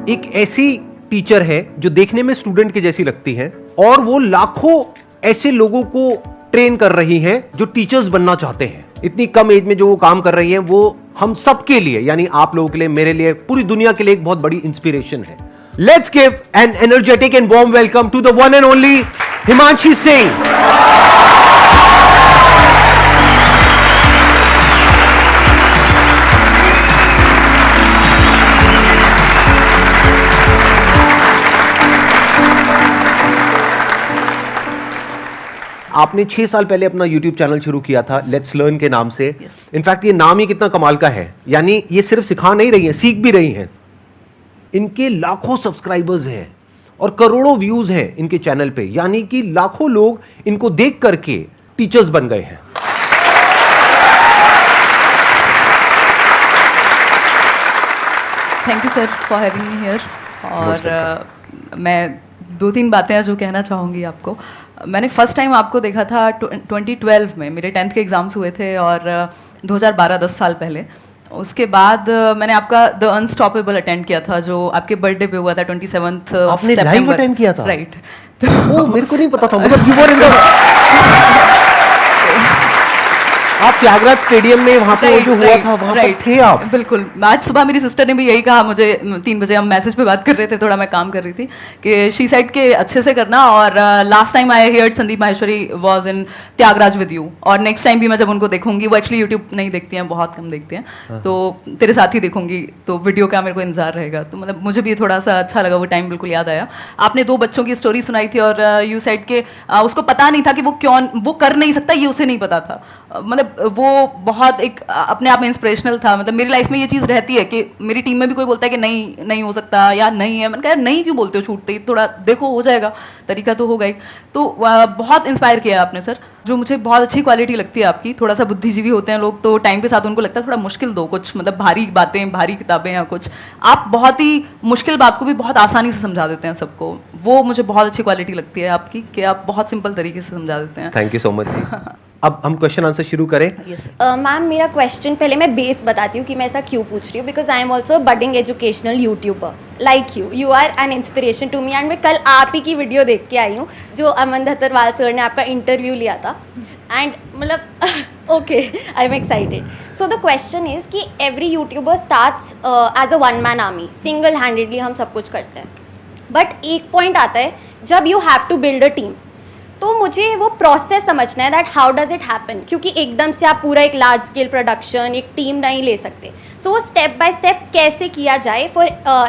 एक ऐसी टीचर है जो देखने में स्टूडेंट की जैसी लगती है और वो लाखों ऐसे लोगों को ट्रेन कर रही हैं जो टीचर्स बनना चाहते हैं। इतनी कम एज में जो वो काम कर रही हैं वो हम सब के लिए, यानी आप लोगों के लिए, मेरे लिए, पूरी दुनिया के लिए एक बहुत बड़ी इंस्पिरेशन है। Let's give an energetic and warm welcome to the one and only Himanshi Singh. आपने 6 साल पहले अपना YouTube चैनल शुरू किया था लेट्स लर्न के नाम से। इनफैक्ट ये नाम ही कितना कमाल का है, यानी ये सिर्फ सिखा नहीं रही हैं, सीख भी रही हैं। इनके लाखों सब्सक्राइबर्स हैं और करोड़ों व्यूज हैं इनके चैनल पे, यानी कि लाखों लोग इनको देख करके टीचर्स बन गए हैं। Thank you sir for having me here. और मैं 2-3 बातें हैं जो कहना चाहूँगी आपको। मैंने फर्स्ट टाइम आपको देखा था 2012 में, मेरे 10th के एग्ज़ाम्स हुए थे, और 2012 10 साल पहले। उसके बाद मैंने आपका द अनस्टॉपेबल अटेंड किया था जो आपके बर्थडे पे हुआ था 27th आपने लाइव अटेंड किया था? राइट। ओ, मेरे को नहीं पता था, मतलब यू वर इन द आप त्यागराज स्टेडियम में वहां पे जो हुआ था वहां पर थे आप? बिल्कुल। आज सुबह मेरी सिस्टर ने भी यही कहा मुझे, 3 बजे हम मैसेज पे बात कर रहे थे, थोड़ा मैं काम कर रही थी, कि शी साइड के अच्छे से करना। और last time I heard Sandeep Maheshwari was in Thyagaraj with you, और नेक्स्ट टाइम भी मैं जब उनको देखूंगी, वो एक्चुअली यूट्यूब नहीं देखती हैं, बहुत कम देखती हैं, तो तेरे साथ ही देखूंगी, तो वीडियो का मेरे को इंतजार रहेगा। तो मतलब मुझे भी थोड़ा सा अच्छा लगा, वो टाइम बिल्कुल याद आया। आपने 2 बच्चों की स्टोरी सुनाई थी और यू साइड के उसको पता नहीं था कि वो क्यों वो कर नहीं सकता, ये उसे नहीं पता था। मतलब वो बहुत एक अपने आप में इंस्पिरेशनल था। मतलब मेरी लाइफ में ये चीज़ रहती है कि मेरी टीम में भी कोई बोलता है कि नहीं हो सकता या नहीं है, मैंने कहा नहीं क्यों बोलते हो, छूटते ही थोड़ा देखो, हो जाएगा, तरीका तो होगा ही। तो बहुत इंस्पायर किया आपने सर, जो मुझे बहुत अच्छी क्वालिटी लगती है आपकी। थोड़ा सा बुद्धिजीवी होते हैं लोग तो टाइम के साथ उनको लगता है थोड़ा मुश्किल दो कुछ, मतलब भारी बातें, भारी किताबें या कुछ, आप बहुत ही मुश्किल बात को भी बहुत आसानी से समझा देते हैं सबको। वो मुझे बहुत अच्छी क्वालिटी लगती है आपकी कि आप बहुत सिंपल तरीके से समझा देते हैं। Thank you so much. अब हम क्वेश्चन आंसर शुरू करें। मैम मेरा क्वेश्चन, पहले मैं बेस बताती हूँ कि मैं ऐसा क्यों पूछ रही हूँ, because I am also budding educational YouTuber like you are an inspiration to me. And मैं कल आप ही की वीडियो देख के आई हूँ जो अमन धतरवाल सर ने आपका इंटरव्यू लिया था, एंड मतलब okay I am excited. So the question is कि every YouTuber starts as a one man army, single handedly हम सब कुछ करते हैं, बट एक पॉइंट आता है जब you have to build a team, तो मुझे वो प्रोसेस समझना है that how does it happen, क्योंकि एकदम से आप पूरा एक लार्ज स्केल प्रोडक्शन, एक टीम नहीं ले सकते। सो वो स्टेप बाय स्टेप कैसे किया जाए फॉर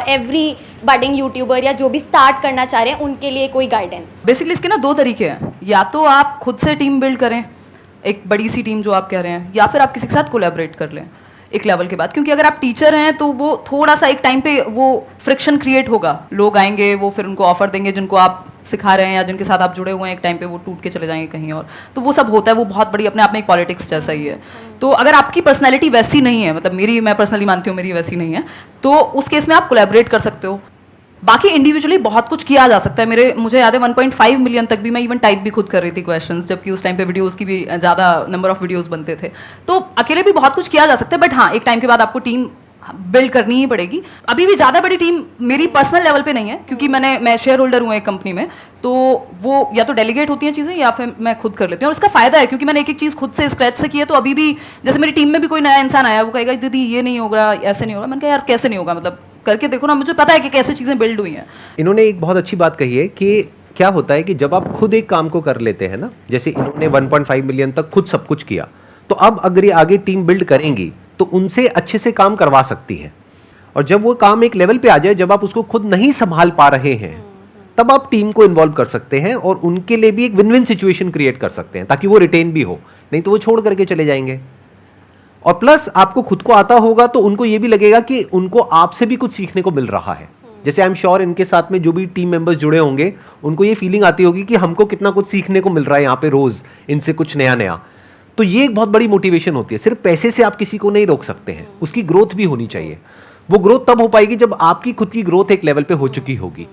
एवरी बडिंग यूट्यूबर या जो भी स्टार्ट करना चाह रहे हैं उनके लिए कोई गाइडेंस? बेसिकली इसके ना 2 तरीके हैं, या तो आप खुद से टीम बिल्ड करें, एक बड़ी सी टीम जो आप कह रहे हैं, या फिर आप किसी के साथ कोलैबोरेट कर लें एक लेवल के बाद। क्योंकि अगर आप टीचर हैं तो वो थोड़ा सा एक टाइम पे वो फ्रिक्शन क्रिएट होगा, लोग आएंगे, वो फिर उनको ऑफर देंगे जिनको आप सिखा रहे हैं या जिनके साथ आप जुड़े हुए हैं, एक टाइम पे वो टूट के चले जाएंगे कहीं और, तो वो सब होता है। वो बहुत बड़ी अपने आप में एक पॉलिटिक्स जैसा ही है। तो अगर आपकी पर्सनैलिटी वैसी नहीं है, मतलब मैं पर्सनली मानती हूँ मेरी वैसी नहीं है, तो उस केस में आप कोलैबोरेट कर सकते हो। बाकी इंडिविजुअली बहुत कुछ किया जा सकता है। मुझे याद है 1.5 मिलियन तक भी मैं इवन टाइप भी खुद कर रही थी क्वेश्चंस, जबकि उस टाइम पे वीडियोस की भी ज़्यादा नंबर ऑफ वीडियोस बनते थे। तो अकेले भी बहुत कुछ किया जा सकता है, बट हाँ, एक टाइम के बाद आपको टीम बिल्ड करनी ही पड़ेगी। अभी भी ज़्यादा बड़ी टीम मेरी पर्सनल लेवल पे नहीं है, क्योंकि मैं शेयर होल्डर हूँ एक कंपनी में, तो वो या तो डेलीगेट होती हैं चीज़ें या फिर मैं खुद कर लेती हूँ। और इसका फ़ायदा है क्योंकि मैंने एक चीज़ खुद से स्क्रैच से की है, तो अभी भी जैसे मेरी टीम में भी कोई नया इंसान आया, वो कहेगा दीदी ये नहीं होगा, ऐसे नहीं होगा। मैंने कहा यार कैसे नहीं होगा, मतलब करके देखो ना, मुझे पता है कि कैसे चीज़ें बिल्ड हुई हैं। इन्होंने एक बहुत अच्छी बात कही है कि क्या होता है कि जब आप खुद एक काम को कर लेते हैं ना, जैसे इन्होंने 1.5 मिलियन तक खुद सब कुछ किया, तो अब अगर ये आगे टीम बिल्ड करेंगी तो उनसे अच्छे से काम करवा सकती है। और जब वो काम एक लेवल पे आ जाए, जब आप उसको खुद नहीं संभाल पा रहे हैं, तब आप टीम को इन्वॉल्व कर सकते हैं और उनके लिए भी एक विन विन सिचुएशन क्रिएट कर सकते हैं, ताकि वो रिटेन भी हो, नहीं तो वो छोड़ करके चले जाएंगे। और प्लस आपको खुद को आता होगा तो उनको ये भी लगेगा कि उनको आपसे भी कुछ सीखने को मिल रहा है। जैसे आई एम श्योर इनके साथ में जो भी टीम मेंबर्स जुड़े होंगे, उनको ये फीलिंग आती होगी कि हमको कितना कुछ सीखने को मिल रहा है यहाँ पे रोज, इनसे कुछ नया नया। तो ये एक बहुत बड़ी मोटिवेशन होती है। सिर्फ पैसे से आप किसी को नहीं रोक सकते हैं, उसकी ग्रोथ भी होनी चाहिए। वो ग्रोथ तब हो पाएगी जब आपकी खुद की ग्रोथ एक लेवल पे हो चुकी होगी।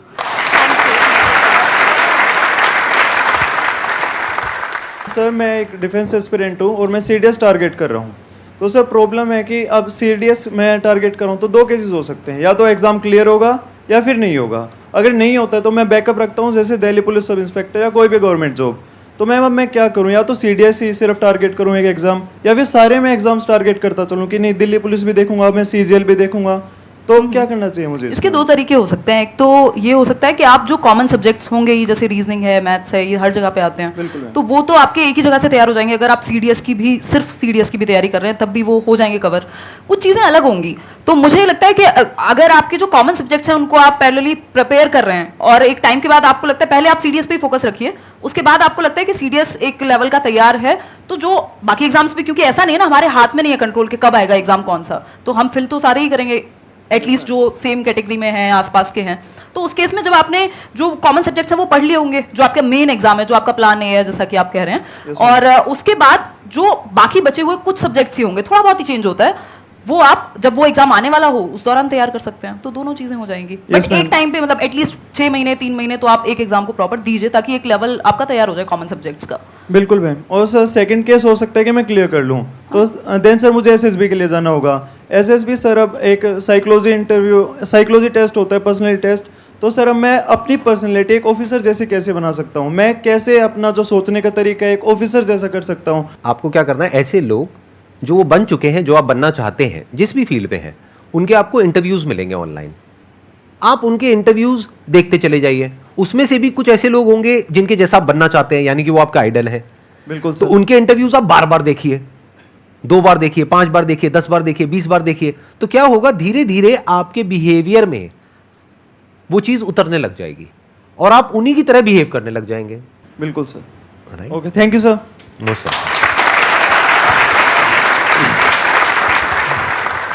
सर मैं एक डिफेंस एस्पिरेंट हूँ और मैं सीडीएस टारगेट कर रहा हूँ। तो सर प्रॉब्लम है कि अब सीडीएस मैं टारगेट कर रहा हूँ तो 2 केसेस हो सकते हैं, या तो एग्ज़ाम क्लियर होगा या फिर नहीं होगा। अगर नहीं होता है तो मैं बैकअप रखता हूँ, जैसे दिल्ली पुलिस सब इंस्पेक्टर या कोई भी गवर्नमेंट जॉब। तो मैम अब मैं क्या करूँ, या तो CDS ही सिर्फ टारगेट करूँ एक एग्जाम, या फिर सारे में एग्जाम्स टारगेट करता चलूँ कि नहीं दिल्ली पुलिस भी देखूंगा, मैं CGL भी देखूंगा, तो क्या करना चाहिए मुझे? इसके दो तरीके हो सकते हैं। एक तो ये हो सकता है कि आप जो कॉमन सब्जेक्ट्स होंगे ही, जैसे रीजनिंग है, मैथ्स है, ये हर जगह पे आते हैं, बिल्कुल है। तो वो तो आपके एक ही जगह से तैयार हो जाएंगे। अगर आप CDS की भी, सिर्फ CDS की भी तैयारी कर रहे हैं, तब भी वो हो जाएंगे कवर। कुछ चीज़ें अलग होंगी। तो मुझे लगता है कि अगर आपके जो कॉमन सब्जेक्ट्स हैं उनको आप पैरेलली प्रिपेयर कर रहे हैं, और एक टाइम के बाद आपको लगता है, पहले आप CDS पे ही फोकस रखिए, उसके बाद आपको लगता है कि CDS एक लेवल का तैयार है, तो जो बाकी एग्जाम्स भी, क्योंकि ऐसा नहीं है ना, हमारे हाथ में नहीं है कंट्रोल कि कब आएगा एग्जाम कौन सा, तो हम फिल तो सारे ही करेंगे, एटलीस्ट जो सेम कैटेगरी में हैं, आसपास के हैं। तो उस केस में जब आपने जो कॉमन सब्जेक्ट्स हैं वो पढ़ लिए होंगे, जो आपका मेन एग्जाम है, जो आपका प्लान है, जैसा कि आप कह रहे हैं, और उसके बाद जो बाकी बचे हुए कुछ सब्जेक्ट्स ही होंगे, थोड़ा बहुत ही चेंज होता है, वो आप जब वो एग्जाम आने वाला हो उस दौरान तैयार कर सकते हैं। तो दोनों चीजें हो जाएंगी। बट एक टाइम पे, मतलब एटलीस्ट 6 महीने 3 महीने तो आप एक एग्जाम को प्रॉपर दीजिए, ताकि एक लेवल आपका तैयार हो जाए कॉमन सब्जेक्ट्स का। बिल्कुल मैम। और सर सेकंड केस हो सकता है कि मैं क्लियर कर लूँ, तो देन सर मुझे SSB के लिए जाना होगा। SSB सर अब एक साइकोलॉजी टेस्ट होता है, पर्सनैलिटी टेस्ट। तो सर अब मैं अपनी पर्सनैलिटी एक ऑफिसर जैसे कैसे बना सकता हूँ? मैं कैसे अपना जो सोचने का तरीका है एक ऑफिसर जैसा कर सकता हूँ? आपको क्या करना है, ऐसे लोग जो वो बन चुके हैं, जो आप बनना चाहते हैं, जिस भी फील्ड में हैं, उनके आपको इंटरव्यूज मिलेंगे ऑनलाइन। आप उनके इंटरव्यूज देखते चले जाइए। उसमें से भी कुछ ऐसे लोग होंगे जिनके जैसा आप बनना चाहते हैं, यानी कि वो आपका आइडल है। बिल्कुल तो सर। उनके इंटरव्यूज आप बार बार देखिए, 2 बार देखिए, 5 बार देखिए, 10 बार देखिए, 20 बार देखिए। तो क्या होगा, धीरे धीरे आपके बिहेवियर में वो चीज उतरने लग जाएगी और आप उन्हीं की तरह बिहेव करने लग जाएंगे। बिल्कुल sir. Right? Okay, thank you sir. Most welcome.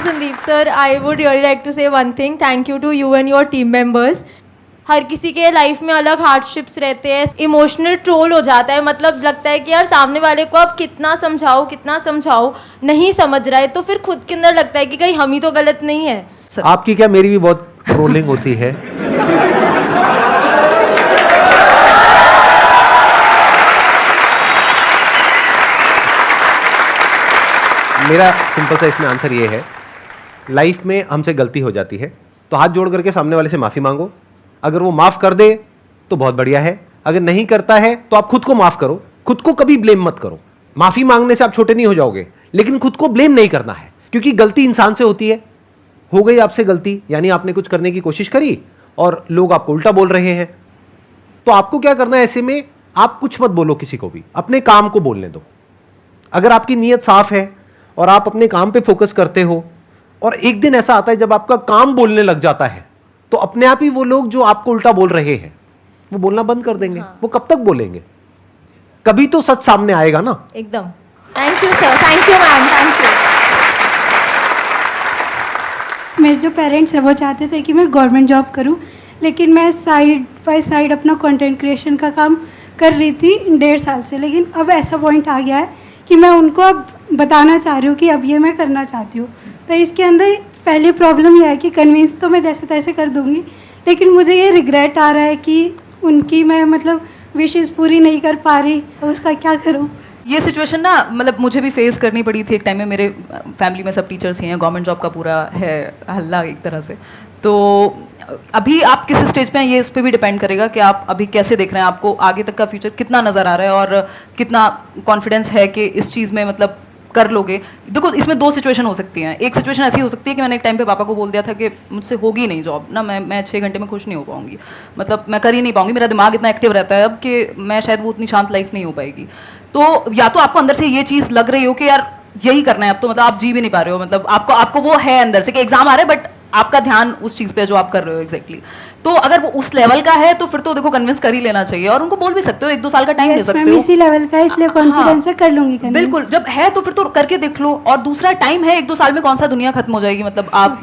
Sandeep sir, I would really like to say one thing. Thank you to you and your team members. हर किसी के लाइफ में अलग हार्डशिप्स रहते हैं, इमोशनल ट्रोल हो जाता है, मतलब लगता है कि यार सामने वाले को आप कितना समझाओ नहीं समझ रहा है, तो फिर खुद के अंदर लगता है कि कहीं हम ही तो गलत नहीं है। आपकी क्या, मेरी भी बहुत ट्रोलिंग होती है। मेरा सिंपल सा इसमें आंसर ये है, लाइफ में हमसे गलती हो जाती है तो हाथ जोड़ करके सामने वाले से माफी मांगो। अगर वो माफ कर दे तो बहुत बढ़िया है, अगर नहीं करता है तो आप खुद को माफ करो। खुद को कभी ब्लेम मत करो। माफी मांगने से आप छोटे नहीं हो जाओगे, लेकिन खुद को ब्लेम नहीं करना है, क्योंकि गलती इंसान से होती है। हो गई आपसे गलती, यानी आपने कुछ करने की कोशिश करी और लोग आपको उल्टा बोल रहे हैं, तो आपको क्या करना है, ऐसे में आप कुछ मत बोलो किसी को भी, अपने काम को बोलने दो। अगर आपकी नीयत साफ है और आप अपने काम पे फोकस करते हो, और एक दिन ऐसा आता है जब आपका काम बोलने लग जाता है, तो अपने आप ही वो लोग जो आपको उल्टा बोल रहे हैं वो बोलना बंद कर देंगे। वो कब तक बोलेंगे? कभी तो सच सामने आएगा ना। एकदम। Thank you sir, thank you ma'am, thank you. मेरे जो पेरेंट्स हैं वो चाहते थे कि मैं गवर्नमेंट जॉब करूं, लेकिन मैं साइड बाय साइड अपना कंटेंट क्रिएशन का काम कर रही थी 1.5 साल से। लेकिन अब ऐसा पॉइंट आ गया है कि मैं उनको अब बताना चाह रही हूँ कि अब ये मैं करना चाहती हूँ। तो इसके अंदर पहली प्रॉब्लम यह है कि कन्विंस तो मैं जैसे तैसे कर दूँगी, लेकिन मुझे ये रिग्रेट आ रहा है कि उनकी मैं मतलब विशेज़ पूरी नहीं कर पा रही, तो उसका क्या करूँ? ये सिचुएशन ना, मतलब मुझे भी फेस करनी पड़ी थी एक टाइम में। मेरे फैमिली में सब टीचर्स ही हैं, गवर्नमेंट जॉब का पूरा है हल्ला एक तरह से। तो अभी आप किस स्टेज पे हैं ये उस पर भी डिपेंड करेगा कि आप अभी कैसे देख रहे हैं, आपको आगे तक का फ्यूचर कितना नज़र आ रहा है और कितना कॉन्फिडेंस है कि इस चीज़ में मतलब कर लोगे। देखो, इसमें 2 सिचुएशन हो सकती हैं। एक सिचुएशन ऐसी हो सकती है कि मैंने एक टाइम पे पापा को बोल दिया था कि मुझसे होगी नहीं जॉब ना, मैं 6 घंटे में खुश नहीं हो पाऊंगी, मतलब मैं कर ही नहीं पाऊंगी, मेरा दिमाग इतना एक्टिव रहता है अब कि मैं शायद वो उतनी शांत लाइफ नहीं हो पाएगी। तो या तो आपको अंदर से ये चीज़ लग रही हो कि यार यही करना है अब, तो मतलब आप जी भी नहीं पा रहे हो, मतलब आपको वो है अंदर से कि एग्जाम आ रहा है, बट आपका ध्यान उस चीज़ पे जो आप कर रहे हो एग्जैक्टली। तो अगर वो उस लेवल का है तो फिर तो देखो कन्विंस कर ही लेना चाहिए, और उनको बोल भी सकते हो, 1-2 साल का टाइम ले सकते हो। इसी लेवल का है, इसलिए कॉन्फिडेंस है, कर लूंगी convince। बिल्कुल, जब है तो फिर तो करके देख लो। और दूसरा, टाइम है, 1-2 साल में कौन सा दुनिया खत्म हो जाएगी, मतलब आप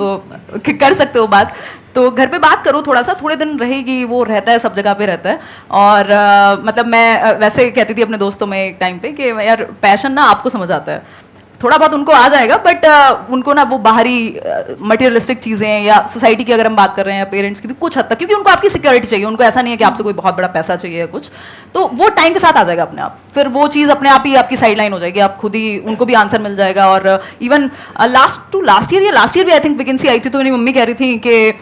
कर सकते हो बात। तो घर पे बात करो, थोड़ा सा, थोड़े दिन रहेगी, वो रहता है, सब जगह पे रहता है। और मतलब मैं वैसे कहती थी अपने दोस्तों में एक टाइम पे कि यार पैशन ना आपको समझ आता है, थोड़ा बहुत उनको आ जाएगा, बट उनको ना वो बाहरी मटेरियलिस्टिक चीज़ें या सोसाइटी की अगर हम बात कर रहे हैं या पेरेंट्स की भी कुछ हद तक, क्योंकि उनको आपकी सिक्योरिटी चाहिए, उनको ऐसा नहीं है कि आपसे कोई बहुत बड़ा पैसा चाहिए या कुछ, तो वो टाइम के साथ आ जाएगा अपने आप, फिर वो चीज़ अपने आप ही आपकी साइड लाइन हो जाएगी, आप खुद ही उनको भी आंसर मिल जाएगा। और इवन लास्ट ईयर भी आई थिंक वैकेंसी आई थी, तो मेरी मम्मी कह रही थी कि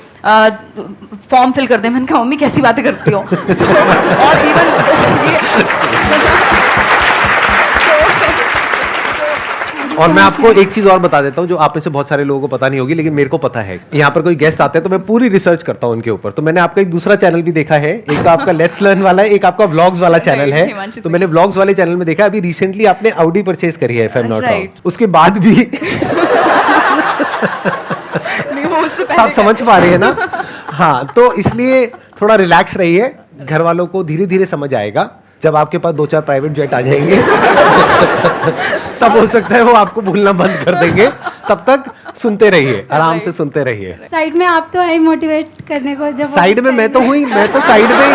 फॉर्म फिल कर दे। मैंने कहा मम्मी कैसी बातें करती हो और इवन और मैं आपको एक चीज और बता देता हूँ जो आप में से बहुत सारे लोगों को पता नहीं होगी, लेकिन मेरे को पता है। यहाँ पर कोई गेस्ट आते हैं तो मैं पूरी रिसर्च करता हूँ उनके ऊपर। तो मैंने आपका एक दूसरा चैनल भी देखा है, एक तो आपका लेट्स लर्न वाला है, एक आपका व्लॉग्स वाला चैनल है। तो मैंने व्लॉग्स वाले चैनल में देखा अभी रिसेंटली आपने ऑडी परचेज करी है, if I am not wrong, उसके बाद भी आप समझ पा रहे हैं ना? हाँ, तो इसलिए थोड़ा रिलैक्स रहिए, घर वालों को धीरे धीरे समझ आएगा। जब आपके पास 2-4 प्राइवेट जेट आ जाएंगे तब हो सकता है वो आपको भूलना बंद कर देंगे। तब तक सुनते रहिए, आराम से सुनते रहिए। साइड में आप तो है मोटिवेट करने को, जब साइड में मैं तो हुई, मैं तो साइड में ही।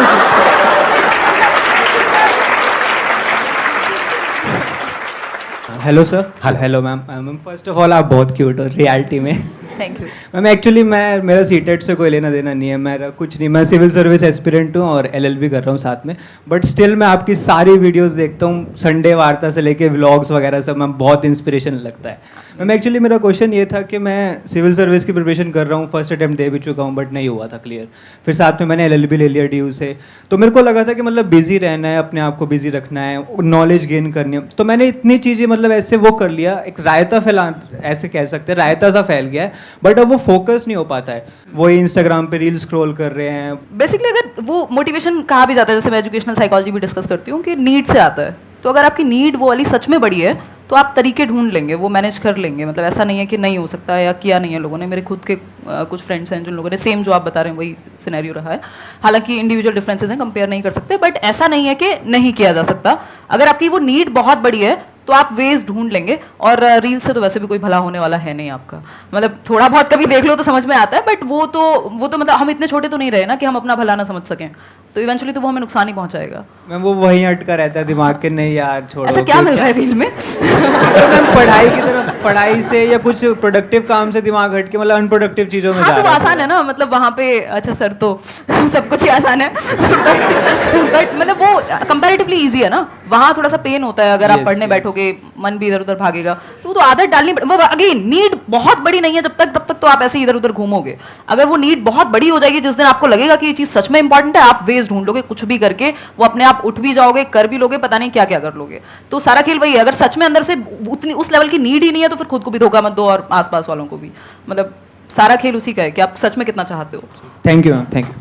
Hello sir. Hello ma'am. Ma'am first of all आप बहुत क्यूट हो रियलिटी में। थैंक यू मैम एक्चुअली मेरा सीटेट से कोई लेना देना नहीं है, मेरा कुछ नहीं, मैं सिविल सर्विस एस्पिरेंट हूँ और एलएलबी कर रहा हूँ साथ में, बट स्टिल मैं आपकी सारी वीडियोस देखता हूँ, संडे वार्ता से लेके व्लॉग्स वगैरह सब, मैम बहुत इंस्पिरेशन लगता है। मैम एक्चुअली मेरा क्वेश्चन ये था कि मैं सिविल सर्विस की प्रिपरेशन कर रहा हूँ, फर्स्ट अटैम्प्ट दे भी चुका हूँ बट नहीं हुआ था क्लियर, फिर साथ में मैंने एलएलबी ले लिया DU से, तो मेरे को लगा था कि मतलब बिजी रहना है, अपने आप को बिजी रखना है, नॉलेज गेन करनी है, तो मैंने इतनी चीज़ें मतलब ऐसे वो कर लिया, एक रायता फैला, ऐसे कह सकते हैं रायता सा फैल गया है, बट अब वो फोकस नहीं हो पाता है, वो इंस्टाग्राम पे रील स्क्रॉल कर रहे हैं। बेसिकली अगर वो मोटिवेशन कहा भी जाता है, जैसे मैं एजुकेशनल साइकोलॉजी भी डिस्कस करती हूँ कि नीड से आता है, तो अगर आपकी नीड वो वाली सच में बड़ी है तो आप तरीके ढूंढ लेंगे, वो मैनेज कर लेंगे। मतलब ऐसा नहीं है कि नहीं हो सकता या किया नहीं है लोगों ने। मेरे खुद के कुछ फ्रेंड्स हैं जिन लोगों ने सेम जो आप बता रहे हैं वही सिनेरियो रहा है, हालांकि इंडिविजुअल डिफरेंसेस हैं, कंपेयर नहीं कर सकते, बट ऐसा नहीं है कि नहीं किया जा सकता। अगर आपकी वो नीड बहुत बड़ी है तो आप वेज ढूंढ लेंगे, और रील से तो वैसे भी कोई भला होने वाला है नहीं आपका। मतलब थोड़ा बहुत कभी देख लो तो समझ में आता है, बट वो तो मतलब हम इतने छोटे तो नहीं रहे ना कि हम अपना भला ना समझ सकें, तो इवेंचुअली तो वो हमें नुकसान ही पहुंचाएगा। मैम वो वहीं अटका रहता है दिमाग के, नहीं यार छोड़ो। ऐसा क्या मिल रहा है रील में? मैम पढ़ाई की तरफ, पढ़ाई से या कुछ प्रोडक्टिव काम से दिमाग हट के मतलब अनप्रोडक्टिव चीज़ों में हाँ, जा तो वो रहा है। आसान है ना, मतलब वहाँ पे अच्छा सर तो सब कुछ ही आसान है बट मतलब वो कंपैरेटिवली इजी है ना, वहाँ थोड़ा सा पेन होता है। अगर आप Yes, पढ़ने yes. बैठोगे वो भी इधर उधर भागेगा, तो वो तो आदत डालनी वो अगेन नीड बहुत बड़ी नहीं है जब तक, तब तक तो आप ऐसे इधर उधर घूमोगे। अगर वो नीड बहुत बड़ी हो जाएगी, जिस दिन आपको लगेगा कि ये चीज सच में इंपॉर्टेंट है, आप वेज ढूंढ लोगे, कुछ भी करके वो अपने आप उठ भी जाओगे, कर भी लोगे, पता नहीं क्या क्या कर लोगे। तो सारा खेल वही है, अगर सच में अंदर से उतनी उस लेवल की नीड ही नहीं है तो फिर खुद को भी धोखा मत दो और आसपास वालों को भी। मतलब सारा खेल उसी का है कि आप सच में कितना चाहते हो। Thank you ma'am, thank you.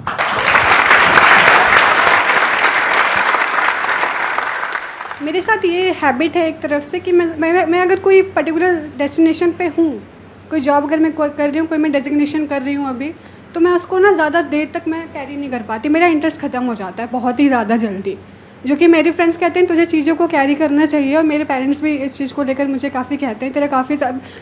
मेरे साथ ये हैबिट है एक तरफ से कि मैं अगर कोई पर्टिकुलर डेस्टिनेशन पे हूँ, कोई जॉब अगर मैं कर रही हूँ, कोई मैं डेजिग्नेशन कर रही हूँ अभी, तो मैं उसको ना ज़्यादा देर तक मैं कैरी नहीं कर पाती, मेरा इंटरेस्ट ख़त्म हो जाता है बहुत ही ज़्यादा जल्दी। जो कि मेरे फ्रेंड्स कहते हैं तुझे चीज़ों को कैरी करना चाहिए, और मेरे पेरेंट्स भी इस चीज़ को लेकर मुझे काफ़ी कहते हैं तेरा काफ़ी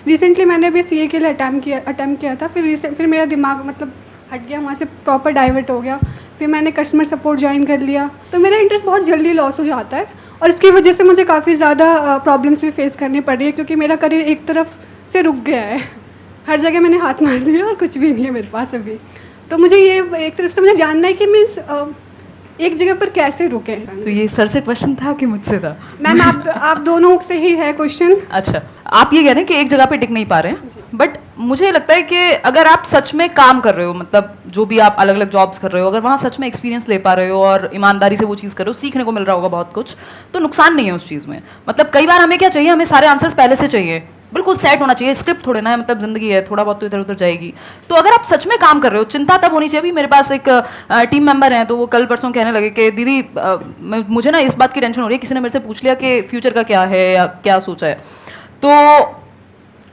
रिसेंटली मैंने भी CA के लिए अटैम्प्ट किया था, फिर मेरा दिमाग मतलब हट गया, वहाँ से प्रॉपर डाइवर्ट हो गया, फिर मैंने कस्टमर सपोर्ट ज्वाइन कर लिया, तो मेरा इंटरेस्ट बहुत जल्दी लॉस हो जाता है, और इसकी वजह से मुझे काफ़ी ज़्यादा प्रॉब्लम्स भी फेस करनी पड़ रही है, क्योंकि मेरा करियर एक तरफ से रुक गया है, हर जगह मैंने हाथ मार लिया और कुछ भी नहीं है मेरे पास अभी। तो मुझे ये एक तरफ से मुझे जानना है कि मीन्स एक जगह पर कैसे रुके। तो ये सर से क्वेश्चन था कि मुझसे था? मैम आप दोनों से ही है क्वेश्चन। अच्छा, आप ये कह रहे हैं कि एक जगह पे टिक नहीं पा रहे हैं, बट मुझे लगता है कि अगर आप सच में काम कर रहे हो, मतलब जो भी आप अलग अलग जॉब्स कर रहे हो, अगर वहाँ सच में एक्सपीरियंस ले पा रहे हो और ईमानदारी से वो चीज़ कर रहे हो, सीखने को मिल रहा होगा बहुत कुछ, तो नुकसान नहीं है उस चीज़ में। मतलब कई बार हमें क्या चाहिए, हमें सारे आंसर्स पहले से चाहिए, बिल्कुल सेट होना चाहिए, स्क्रिप्ट थोड़े ना है, मतलब जिंदगी है, थोड़ा बहुत तो इधर उधर जाएगी। तो अगर आप सच में काम कर रहे हो, चिंता तब होनी चाहिए। अभी मेरे पास एक टीम मेंबर हैं, तो वो कल परसों कहने लगे कि दीदी मुझे ना इस बात की टेंशन हो रही है, किसी ने मेरे से पूछ लिया कि फ्यूचर का क्या है या क्या सोचा है। तो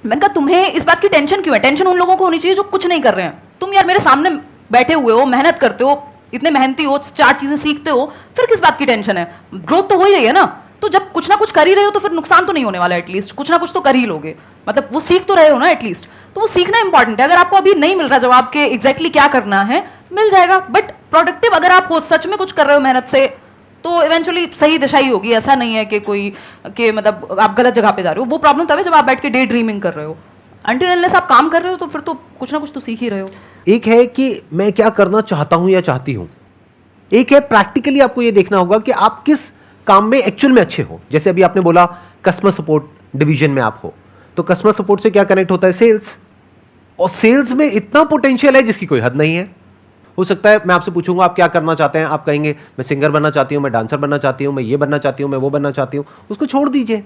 मैंने कहा तुम्हें इस बात की टेंशन क्यों है? टेंशन उन लोगों को होनी चाहिए जो कुछ नहीं कर रहे हैं। तुम यार मेरे सामने बैठे हुए हो, मेहनत करते हो, इतने मेहनती हो, 4 चीजें सीखते हो, फिर किस बात की टेंशन है? ग्रोथ तो हो ही रही है ना। तो जब कुछ ना कुछ कर ही रहे हो तो फिर नुकसान तो नहीं होने वाला, एटलीस्ट कुछ ना कुछ तो कर ही लोगे, मतलब वो सीख तो रहे हो ना एटलीस्ट। तो वो सीखना इंपॉर्टेंट है। अगर आपको अभी नहीं मिल रहा जवाब के एग्जैक्टली क्या करना है, मिल जाएगा, बट प्रोडक्टिव अगर आप हो, सच में कुछ कर रहे हो मेहनत से, तो इवेंचुअली सही दिशा ही होगी। ऐसा नहीं है कि कोई कि मतलब आप गलत जगह पे जा रहे हो। वो प्रॉब्लम तब है जब आप बैठ के डे ड्रीमिंग कर रहे हो। अनटिल अनलेस आप काम कर रहे हो तो फिर तो कुछ ना कुछ तो सीख ही रहे हो। एक है कि मैं क्या करना चाहता हूं या चाहती हूं, एक है प्रैक्टिकली आपको ये देखना होगा कि आप किस काम में एक्चुअल में अच्छे हो। जैसे अभी आपने बोला कस्टमर सपोर्ट डिवीजन में आप हो, तो कस्टमर सपोर्ट से क्या कनेक्ट होता है? सेल्स। और सेल्स में इतना पोटेंशियल है जिसकी कोई हद नहीं है। हो सकता है मैं आपसे पूछूंगा आप क्या करना चाहते हैं, आप कहेंगे मैं सिंगर बनना चाहती हूं, मैं डांसर बनना चाहती हूं, मैं ये बनना चाहती हूं, मैं वो बनना चाहती हूं। उसको छोड़ दीजिए।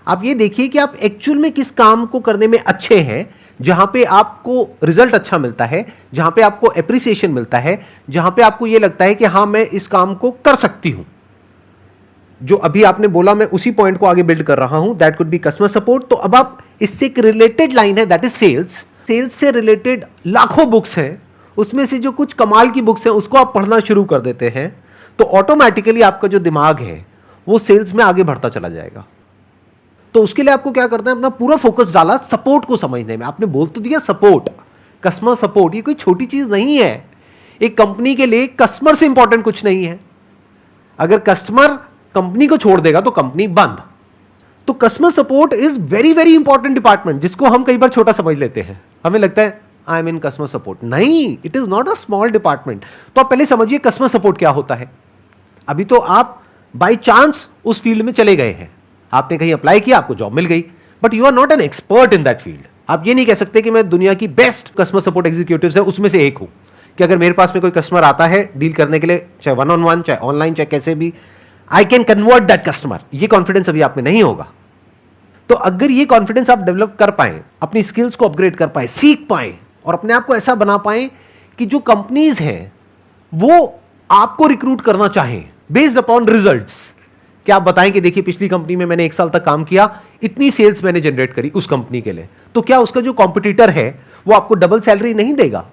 आप ये देखिए कि आप एक्चुअल में किस काम को करने में अच्छे हैं, जहां पे आपको रिजल्ट अच्छा मिलता है, जहां पे आपको एप्रिसिएशन मिलता है, जहां पे आपको ये लगता है कि हां मैं इस काम को कर सकती हूं। जो अभी आपने बोला मैं उसी पॉइंट को आगे बिल्ड कर रहा हूं, that could be customer support. तो अब आप इससे एक रिलेटेड लाइन है, दैट इज सेल्स। सेल्स से रिलेटेड लाखों बुक्स हैं, उसमें से जो कुछ कमाल की बुक्स हैं उसको आप पढ़ना शुरू कर देते हैं, तो ऑटोमेटिकली आपका जो दिमाग है वो सेल्स में आगे बढ़ता चला जाएगा। तो उसके लिए आपको क्या करना है, अपना पूरा फोकस डाला सपोर्ट को समझने में। आपने बोल तो दिया सपोर्ट, कस्टमर सपोर्ट, ये कोई छोटी चीज नहीं है। एक कंपनी के लिए कस्टमर से इंपॉर्टेंट कुछ नहीं है। अगर कस्टमर कंपनी को छोड़ देगा तो कंपनी बंद। तो customer support is very very important department, जिसको हम कई बार छोटा समझ लेते हैं। हमें लगता है I am in customer support. नहीं, it is not a small department. तो आप पहले समझिए कस्टमर सपोर्ट क्या होता है। अभी तो आप बाय चांस उस फील्ड में चले गए हैं, आपने कहीं अप्लाई किया, आपको जॉब मिल गई, but you are not an expert in that field. आप ये नहीं कह सकते कि मैं दुनिया की बेस्ट कस्टमर सपोर्ट एग्जीक्यूटिव्स है उसमें से एक हूं, कि अगर मेरे पास में कोई कस्टमर आता है डील करने के लिए, चाहे वन ऑन वन, चाहे ऑनलाइन, चाहे कैसे भी, I can convert that customer. ये कॉन्फिडेंस अभी आप में नहीं होगा। तो अगर ये कॉन्फिडेंस आप डेवलप कर पाए, अपनी स्किल्स को अपग्रेड कर पाए, सीख पाए और अपने आप को ऐसा बना पाए कि जो कंपनीज हैं वो आपको रिक्रूट करना चाहें बेस्ड अपॉन रिजल्ट्स, क्या आप बताएं कि देखिए पिछली कंपनी में मैंने 1 साल तक काम किया, इतनी सेल्स मैंने जनरेट करी उस कंपनी के लिए, तो क्या उसका जो कॉम्पिटिटर है वो आपको डबल सैलरी नहीं देगा?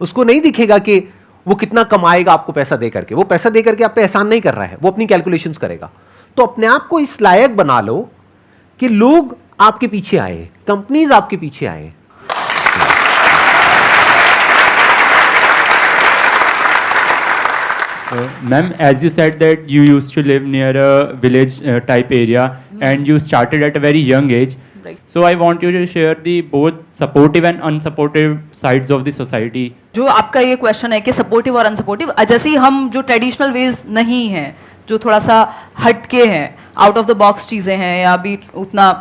उसको नहीं दिखेगा कि वो कितना कमाएगा आपको पैसा दे करके। वो पैसा दे करके आप पे एहसान नहीं कर रहा है, वो अपनी कैलकुलेशंस करेगा। तो अपने आप को इस लायक बना लो कि लोग आपके पीछे आए, कंपनीज आपके पीछे आए। Ma'am, as you said that you used to live near a village type area and you started at a very young age. Right. So I want you to share the both supportive and unsupportive sides of the society. जो आपका ये question है कि supportive और unsupportive, जैसे ही हम जो traditional ways नहीं हैं, जो थोड़ा सा हटके हैं, आउट ऑफ द बॉक्स चीज़ें हैं या अभी उतना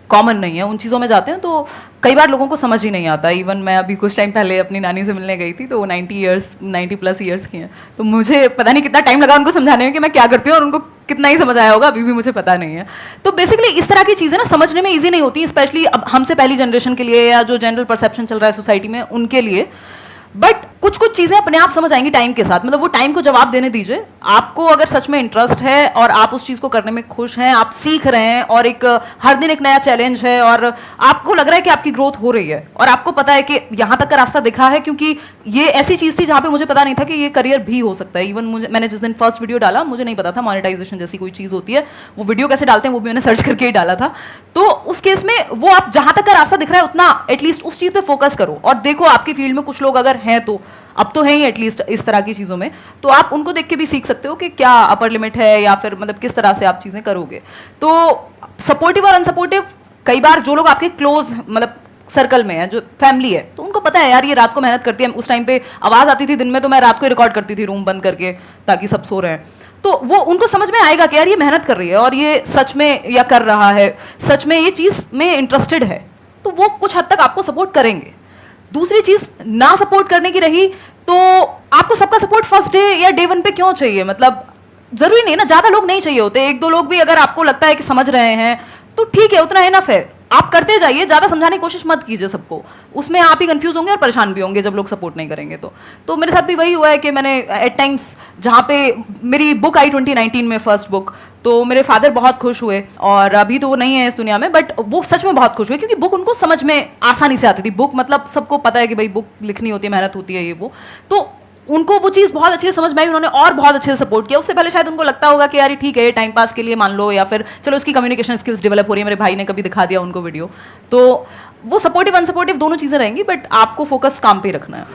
कॉमन नहीं है, उन चीज़ों में जाते हैं तो कई बार लोगों को समझ ही नहीं आता। इवन मैं अभी कुछ टाइम पहले अपनी नानी से मिलने गई थी, तो वो 90 प्लस ईयर्स की हैं, तो मुझे पता नहीं कितना टाइम लगा उनको समझाने में कि मैं क्या करती हूँ और उनको कितना ही समझ आया होगा, अभी भी मुझे पता नहीं है। तो बेसिकली इस तरह की चीज़ें ना समझने में ईजी नहीं होती, स्पेशली अब हमसे पहली जनरेशन के लिए या जो जनरल परसेप्शन चल रहा है सोसाइटी में उनके लिए। बट कुछ कुछ चीज़ें अपने आप समझ आएंगी टाइम के साथ, मतलब वो टाइम को जवाब देने दीजिए। आपको अगर सच में इंटरेस्ट है और आप उस चीज़ को करने में खुश हैं, आप सीख रहे हैं और एक हर दिन एक नया चैलेंज है और आपको लग रहा है कि आपकी ग्रोथ हो रही है और आपको पता है कि यहाँ तक का रास्ता दिखा है, क्योंकि ये ऐसी चीज़ थी जहाँ पे मुझे पता नहीं था कि ये करियर भी हो सकता है। इवन मैंने जिस दिन फर्स्ट वीडियो डाला मुझे नहीं पता था मोनेटाइजेशन जैसी कोई चीज़ होती है, वो वीडियो कैसे डालते हैं वो भी मैंने सर्च करके ही डाला था। तो उस केस में वो आप जहाँ तक का रास्ता दिख रहा है उतना एटलीस्ट उस चीज़ पे फोकस करो और देखो आपकी फील्ड में कुछ लोग अगर हैं, तो अब तो है ही एटलीस्ट इस तरह की चीज़ों में, तो आप उनको देख के भी सीख सकते हो कि क्या अपर लिमिट है या फिर मतलब किस तरह से आप चीज़ें करोगे। तो सपोर्टिव और अनसपोर्टिव, कई बार जो लोग आपके क्लोज मतलब सर्कल में है, जो फैमिली है, तो उनको पता है यार ये रात को मेहनत करती है। उस टाइम पे आवाज़ आती थी दिन में तो मैं रात को रिकॉर्ड करती थी रूम बंद करके ताकि सब सो रहे हैं, तो वो उनको समझ में आएगा कि यार ये मेहनत कर रही है और ये सच में या कर रहा है, सच में ये चीज़ में इंटरेस्टेड है, तो वो कुछ हद तक आपको सपोर्ट करेंगे। दूसरी चीज ना सपोर्ट करने की रही तो आपको सबका सपोर्ट फर्स्ट डे या डे 1 पे क्यों चाहिए? मतलब जरूरी नहीं ना, ज्यादा लोग नहीं चाहिए होते, 1-2 लोग भी अगर आपको लगता है कि समझ रहे हैं तो ठीक है, उतना इनफ है। आप करते जाइए, ज्यादा समझाने की कोशिश मत कीजिए सबको, उसमें आप ही कंफ्यूज होंगे और परेशान भी होंगे जब लोग सपोर्ट नहीं करेंगे। तो मेरे साथ भी वही हुआ है कि मैंने एट टाइम्स, जहाँ पे मेरी बुक आई 2019 में फर्स्ट बुक, तो मेरे फादर बहुत खुश हुए और अभी तो वो नहीं है इस दुनिया में, बट वो सच में बहुत खुश हुए क्योंकि बुक उनको समझ में आसानी से आती थी। बुक मतलब सबको पता है कि भाई बुक लिखनी होती है, मेहनत होती है, ये वो, तो उनको वो चीज़ बहुत अच्छे से समझ में आई, उन्होंने और बहुत अच्छे से सपोर्ट किया। उससे पहले शायद उनको लगता होगा कि यार ठीक है टाइम पास के लिए मान लो, या फिर चलो इसकी कम्युनिकेशन स्किल्स डेवलप हो रही है, मेरे भाई ने कभी दिखा दिया उनको वीडियो। तो वो सपोर्टिव अनसपोर्टिव दोनों चीज़ें रहेंगी, बट आपको फोकस काम पे रखना है।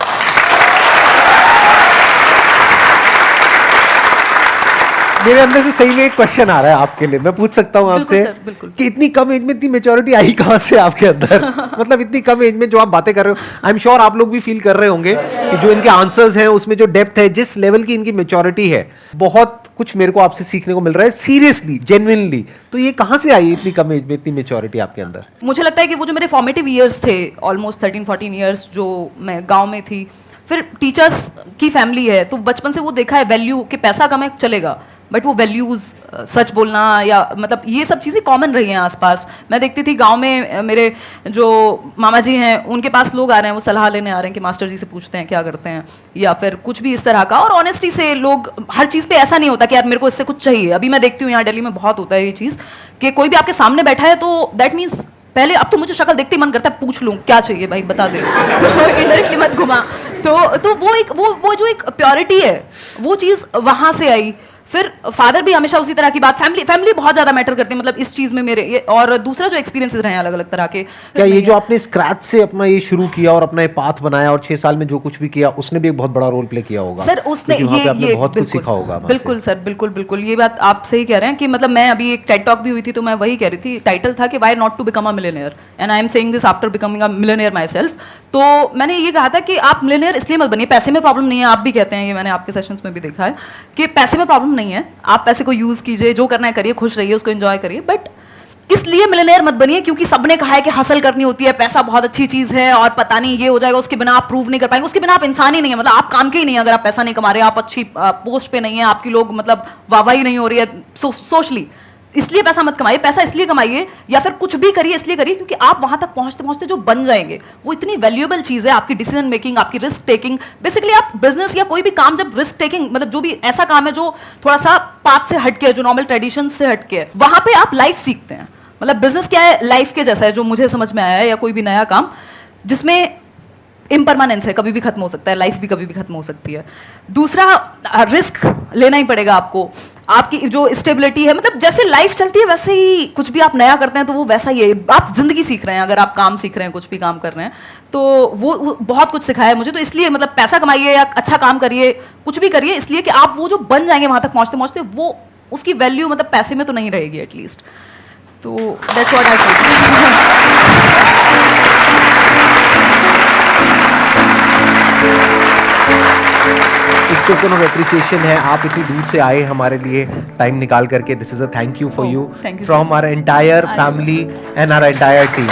मेरे अंदर से सही में एक क्वेश्चन आ रहा है आपके लिए, मैं पूछ सकता हूँ बिल्कुल आपसे सर, बिल्कुल। कि इतनी कम एज में इतनी मेच्योरिटी आई कहाँ से आपके अंदर? मतलब इतनी कम एज में जो आप बातें कर रहे हो, आई एम श्योर आप लोग भी फील कर रहे होंगे कि जो इनके आंसर्स हैं उसमें जो डेप्थ है, जिस लेवल की इनकी मेच्योरिटी है, बहुत कुछ मेरे को आपसे सीखने को मिल रहा है, सीरियसली, जेन्युइनली। तो ये कहाँ से आई इतनी कम एज में इतनी मेच्योरिटी आपके अंदर? मुझे लगता है कि वो जो मेरे फॉर्मेटिव ईयर्स थे, ऑलमोस्ट 13-14 ईयर्स जो मैं गांव में थी, फिर टीचर्स की फैमिली है, तो बचपन से वो देखा है वैल्यू कि पैसा कम है चलेगा, बट वो वैल्यूज़, सच बोलना, या मतलब ये सब चीज़ें कॉमन रही हैं आसपास। मैं देखती थी गांव में मेरे जो मामा जी हैं, उनके पास लोग आ रहे हैं, वो सलाह लेने आ रहे हैं कि मास्टर जी से पूछते हैं क्या करते हैं, या फिर कुछ भी इस तरह का। और ऑनेस्टी से लोग, हर चीज़ पे ऐसा नहीं होता कि यार मेरे को इससे कुछ चाहिए। अभी मैं देखती हूँ यहाँ दिल्ली में बहुत होता है ये चीज़ कि कोई भी आपके सामने बैठा है तो दैट मीन्स पहले, अब तो मुझे शक्ल देखते ही मन करता है पूछ लूं क्या चाहिए भाई बता दे, इनडायरेक्टली मत घुमा। तो वो एक वो जो एक प्योरिटी है, वो चीज़ वहाँ से आई। फिर फादर भी हमेशा उसी तरह की बात, फैमिली बहुत ज्यादा मैटर करती है, मतलब इस चीज में मेरे ये। और दूसरा जो एक्सपीरियंसेस रहे हैं अलग अलग तरह के, क्या ये जो आपने स्क्रैच से अपना ये शुरू किया और अपना ये पाथ बनाया और 6 साल में जो कुछ भी किया, उसने भी एक बहुत बड़ा रोल प्ले किया होगा सर? उसने क्योंकि वहाँ पे आपने ये बहुत कुछ सीखा होगा वहाँ से। बिल्कुल सर, बिल्कुल ये बात आप सही कह रहे हैं कि मतलब मैं अभी एक टेड टॉक भी हुई थी तो मैं वही कह रही थी, टाइटल था कि why not to become a millionaire, and I am saying this after becoming a millionaire myself. तो मैंने ये कहा था कि आप मिलियनेयर इसलिए मत बनिए, पैसे में प्रॉब्लम नहीं है, आप भी कहते हैं, ये मैंने आपके सेशंस में भी देखा है कि पैसे में प्रॉब्लम नहीं है, आप पैसे को यूज कीजिए, जो करना है करिए, खुश रहिए, उसको एंजॉय करिए, बट इसलिए मिलियनेयर मत बनिए क्योंकि सबने कहा है कि हासिल करनी होती है, पैसा बहुत अच्छी चीज है और पता नहीं ये हो जाएगा, उसके बिना आप प्रूव नहीं कर पाएंगे, उसके बिना आप इंसान ही नहीं है, मतलब आप काम के ही नहीं है अगर आप पैसा नहीं कमा रहे, आप अच्छी पोस्ट पे नहीं है, आपकी लोग मतलब वाहवाही नहीं हो रही है सोशली। इसलिए पैसा मत कमाइए, पैसा इसलिए कमाइए या फिर कुछ भी करिए इसलिए करिए क्योंकि आप वहां तक पहुंचते पहुंचते जो बन जाएंगे वो इतनी वैल्यूएबल चीज है, आपकी डिसीजन मेकिंग, आपकी रिस्क टेकिंग। बेसिकली आप बिजनेस या कोई भी काम जब रिस्क टेकिंग, मतलब जो भी ऐसा काम है जो थोड़ा सा पाथ से हटके है, जो नॉर्मल ट्रेडिशन से हटके है, वहां पे आप लाइफ सीखते हैं। मतलब बिजनेस क्या है, लाइफ के जैसा है, जो मुझे समझ में आया है, या कोई भी नया काम जिसमें इम्परमानेंस है, कभी भी खत्म हो सकता है, लाइफ भी कभी भी खत्म हो सकती है। दूसरा, रिस्क लेना ही पड़ेगा आपको, आपकी जो स्टेबिलिटी है, मतलब जैसे लाइफ चलती है वैसे ही कुछ भी आप नया करते हैं तो वो वैसा ही है, आप जिंदगी सीख रहे हैं अगर आप काम सीख रहे हैं, कुछ भी काम कर रहे हैं, तो वो बहुत कुछ सिखाया है मुझे। तो इसलिए मतलब पैसा कमाइए या अच्छा काम करिए, कुछ भी करिए, इसलिए कि आप वो जो बन जाएंगे वहां तक पहुंचते पहुंचते, वो उसकी वैल्यू मतलब पैसे में तो नहीं रहेगी एटलीस्ट। तो दैट्स व्हाट आई फील। एक टोकन ऑफ एप्रिसिएशन है, आप इतनी दूर से आए हमारे लिए टाइम निकाल करके, this is a thank you for you thank you so from our entire family and our entire team.